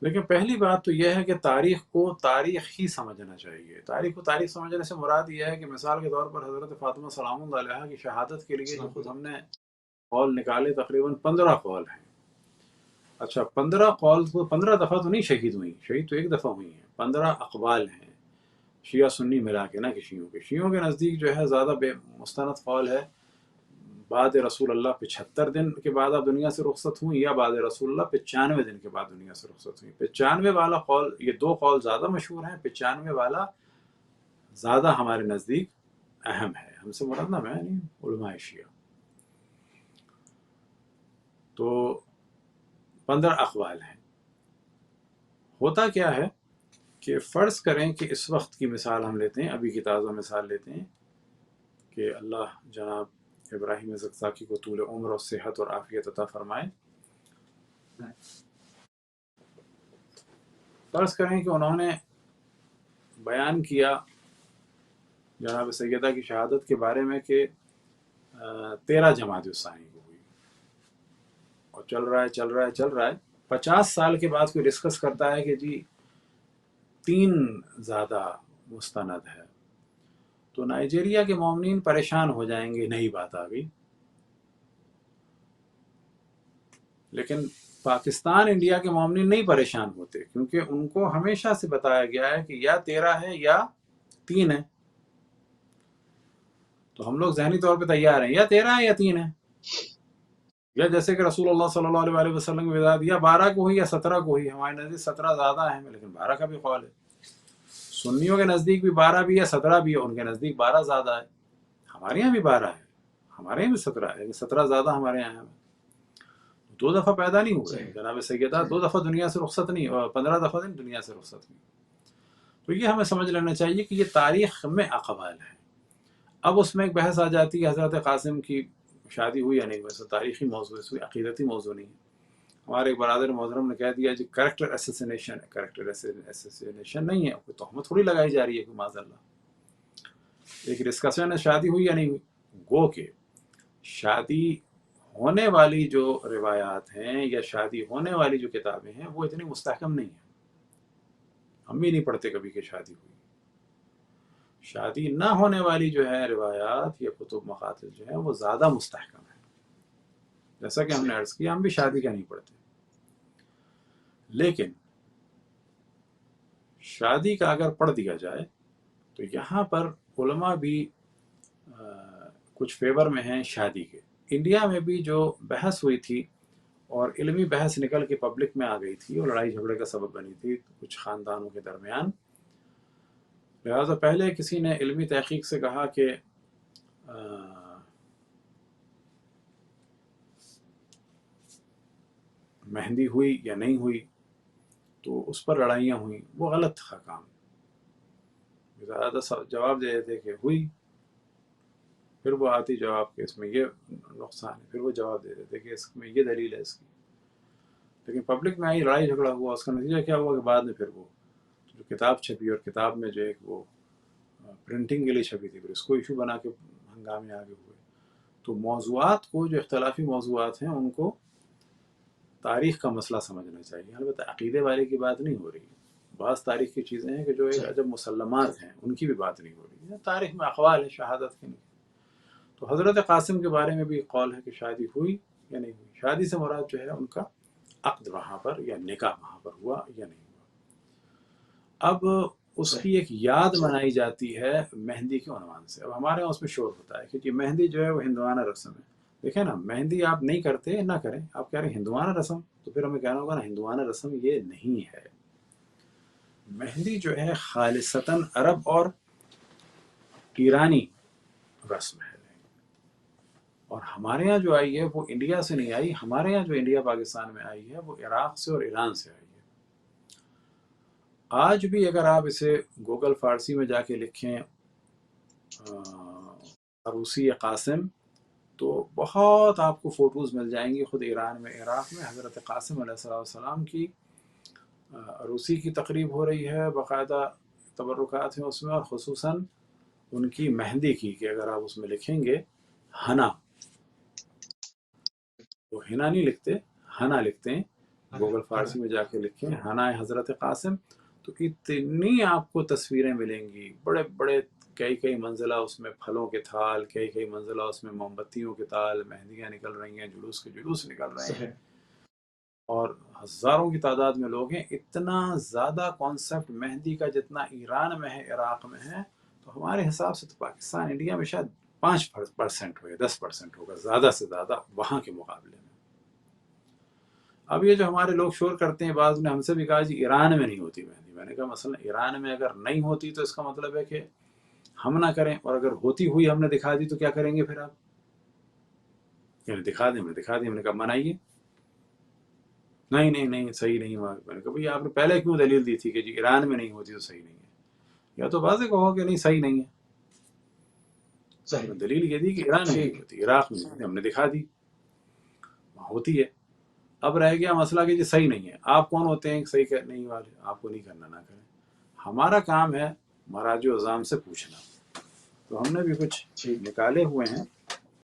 لیکن پہلی بات تو یہ ہے کہ تاریخ کو تاریخ ہی سمجھنا چاہیے. تاریخ کو تاریخ سمجھنے سے مراد یہ ہے کہ مثال کے طور پر حضرت فاطمہ سلام اللہ علیہا کی شہادت کے لیے جو خود ہم نے قول نکالے تقریباً 15 قول ہیں. اچھا 15 قول تو 15 دفعہ تو نہیں شہید ہوئی، شہید تو ایک دفعہ ہوئی ہیں. 15 اقوال ہیں شیعہ سنی ملا کے، نہ کہ شیعوں کے نزدیک جو ہے زیادہ بے مستند قول ہے بعد رسول اللہ 75 دن کے بعد آپ دنیا سے رخصت ہوئیں، یا بعد رسول اللہ 95 دن کے بعد دنیا سے رخصت ہوئیں. 95 والا قول، یہ دو قول زیادہ مشہور ہیں. 95 والا زیادہ ہمارے نزدیک اہم ہے. ہم سے مراد نہ میں نہیں، علماء شیعہ. تو 15 اقوال ہیں. ہوتا کیا ہے کہ فرض کریں کہ اس وقت کی مثال ہم لیتے ہیں، ابھی کی تازہ مثال لیتے ہیں کہ اللہ جناب ابراہیم زکزاکی کو طول عمر اور صحت اور عافیت عطا فرمائے. فرض کریں کہ انہوں نے بیان کیا جناب سیدہ کی شہادت کے بارے میں کہ 13 جمادی الثانی کو ہوئی، اور چل رہا ہے 50 سال کے بعد کوئی ڈسکس کرتا ہے کہ جی 3 زیادہ مستند ہے، تو نائجیریا کے مومنین پریشان ہو جائیں گے، نئی بات آ گئی. لیکن پاکستان انڈیا کے مومنین نہیں پریشان ہوتے، کیونکہ ان کو ہمیشہ سے بتایا گیا ہے کہ یا 13 ہے یا 3 ہے. تو ہم لوگ ذہنی طور پہ تیار ہیں، یا 13 ہے یا 3 ہے. یا جیسے کہ رسول اللہ صلی اللہ علیہ وسلم کی وداعت یا 12 کو ہوئی یا 17 کو ہوئی. ہمارے نزدیک 17 زیادہ ہیں، لیکن 12 کا بھی قول ہے. سنیوں کے نزدیک بھی 12 بھی ہے، 17 بھی ہے. ان کے نزدیک 12 زیادہ ہے. ہمارے یہاں بھی 12 ہے، ہمارے یہاں بھی 17 ہے، لیکن 17 زیادہ ہمارے یہاں ہے. 2 دفعہ پیدا نہیں ہوئے جناب سیدہ، 2 دفعہ دنیا سے رخصت نہیں، اور 15 دفعہ دنیا سے رخصت نہیں. تو یہ ہمیں سمجھ لینا چاہیے کہ یہ تاریخ میں اقوال ہیں. اب اس میں ایک بحث آ جاتی ہے حضرت قاسم کی شادی ہوئی یا نہیں. ویسے تاریخی موضوع ہے، کوئی عقیدتی موضوع نہیں ہے. ہمارے ایک برادر محترم نے کہہ دیا جی کریکٹر اسیسینیشن ہے. کریکٹر اسیسینیشن نہیں ہے، کوئی تہمت تھوڑی لگائی جا رہی ہے، کوئی معاذ اللہ. ایک ڈسکشن ہے شادی ہوئی یا نہیں ہوئی. گو کہ شادی ہونے والی جو روایات ہیں یا شادی ہونے والی جو کتابیں ہیں وہ اتنی مستحکم نہیں ہیں. ہم بھی نہیں پڑھتے کبھی کہ شادی ہوئی. شادی نہ ہونے والی جو ہے روایات یا کتب مقاتل جو ہیں وہ زیادہ مستحکم ہیں. جیسا کہ ہم نے عرض کیا، ہم بھی شادی کا نہیں پڑھتے، لیکن شادی کا اگر پڑھ دیا جائے تو یہاں پر علماء بھی کچھ فیور میں ہیں شادی کے. انڈیا میں بھی جو بحث ہوئی تھی اور علمی بحث نکل کے پبلک میں آ گئی تھی اور لڑائی جھگڑے کا سبب بنی تھی کچھ خاندانوں کے درمیان، لہٰذا پہلے کسی نے علمی تحقیق سے کہا کہ مہندی ہوئی یا نہیں ہوئی، تو اس پر لڑائیاں ہوئیں. وہ غلط تھا کام. زیادہ جواب دے دیتے کہ ہوئی، پھر وہ آتی جواب کہ اس میں یہ نقصان ہے، پھر وہ جواب دے دیتے کہ اس میں یہ دلیل ہے اس کی. لیکن پبلک میں آئی، لڑائی جھگڑا ہوا، اس کا نتیجہ کیا ہوا کہ بعد میں پھر وہ جو کتاب چھپی، اور کتاب میں جو ایک وہ پرنٹنگ کے لیے چھپی تھی، پھر اس کو ایشو بنا کے ہنگامے آگے ہوئے. تو موضوعات کو، جو اختلافی موضوعات ہیں، ان کو تاریخ کا مسئلہ سمجھنا چاہیے. البتہ عقیدے والے کی بات نہیں ہو رہی. بعض تاریخ کی چیزیں ہیں کہ جو ایک عجب مسلمات ہیں، ان کی بھی بات نہیں ہو رہی ہے. تاریخ میں اقوال ہے شہادت کے نہیں. تو حضرت قاسم کے بارے میں بھی قول ہے کہ شادی ہوئی یا نہیں ہوئی. شادی سے مراد جو ہے ان کا عقد وہاں پر یا نکاح وہاں پر ہوا یا نہیں ہوا. اب اس کی ایک یاد منائی جاتی ہے مہندی کے عنوان سے. اب ہمارے یہاں اس میں شور ہوتا ہے کہ یہ مہندی جو ہے وہ ہندوانہ رسم ہے. دیکھیں نا، مہندی آپ نہیں کرتے نہ کریں، آپ کہہ رہے ہیں ہندوانہ رسم، تو پھر ہمیں کہنا ہوگا نا ہندوانہ رسم یہ نہیں ہے. مہندی جو ہے خالصتاً عرب اور ایرانی رسم ہے. اور ہمارے یہاں جو آئی ہے وہ انڈیا سے نہیں آئی. ہمارے یہاں جو انڈیا پاکستان میں آئی ہے وہ عراق سے اور ایران سے آئی ہے. آج بھی اگر آپ اسے گوگل فارسی میں جا کے لکھیں عروسی قاسم، تو بہت آپ کو فوٹوز مل جائیں گی. خود ایران میں، عراق میں حضرت قاسم علیہ السلام کی عروسی کی تقریب ہو رہی ہے، باقاعدہ تبرکات ہیں اس میں، اور خصوصاً ان کی مہندی کی، کہ اگر آپ اس میں لکھیں گے ہنا، تو ہنا نہیں لکھتے، ہنا لکھتے ہیں، گوگل فارسی میں جا کے لکھیں ہنائے حضرت قاسم، تو اتنی آپ کو تصویریں ملیں گی، بڑے بڑے کئی منزلہ اس میں پھلوں کے تھال، کئی منزلہ اس میں موم بتیوں کے تال، مہندیاں نکل رہی ہیں، جلوس کے جلوس نکل رہے ہیں، اور ہزاروں کی تعداد میں لوگ ہیں۔ اتنا زیادہ کانسیپٹ مہندی کا جتنا ایران میں ہے، عراق میں ہے، تو ہمارے حساب سے تو پاکستان انڈیا میں شاید 5% ہوگا، 10% ہوگا زیادہ سے زیادہ وہاں کے مقابلے میں۔ اب یہ جو ہمارے لوگ شور کرتے ہیں، بعض نے ہم سے بھی کہا جی ایران میں نہیں ہوتی مہندی، میں نے کہا مثلا ایران میں اگر نہیں ہوتی تو اس کا مطلب ہے کہ ہم نہ کریں، اور اگر ہوتی ہوئی ہم نے دکھا دی تو کیا کریں گے پھر آپ؟ یعنی دکھا دیں، ہم نے کہا منائیے، نہیں صحیح نہیں ہوا۔ میں نے کہا بھئی آپ نے پہلے کیوں دلیل دی تھی کہ جی ایران میں نہیں ہوتی تو صحیح نہیں ہے؟ یا تو واضح کہو کہ نہیں صحیح نہیں ہے، صحیح دلیل یہ دی کہ ایران میں نہیں ہوتی، عراق میں نہیں ہوتی، ہم نے دکھا دی وہاں ہوتی ہے۔ اب رہ گیا مسئلہ کہ جی صحیح نہیں ہے، آپ کون ہوتے ہیں صحیح نہیں والے؟ آپ کو نہیں کرنا، نہ کریں، ہمارا کام ہے مراجع عظام سے پوچھنا۔ تو ہم نے بھی کچھ ٹھیک نکالے ہوئے ہیں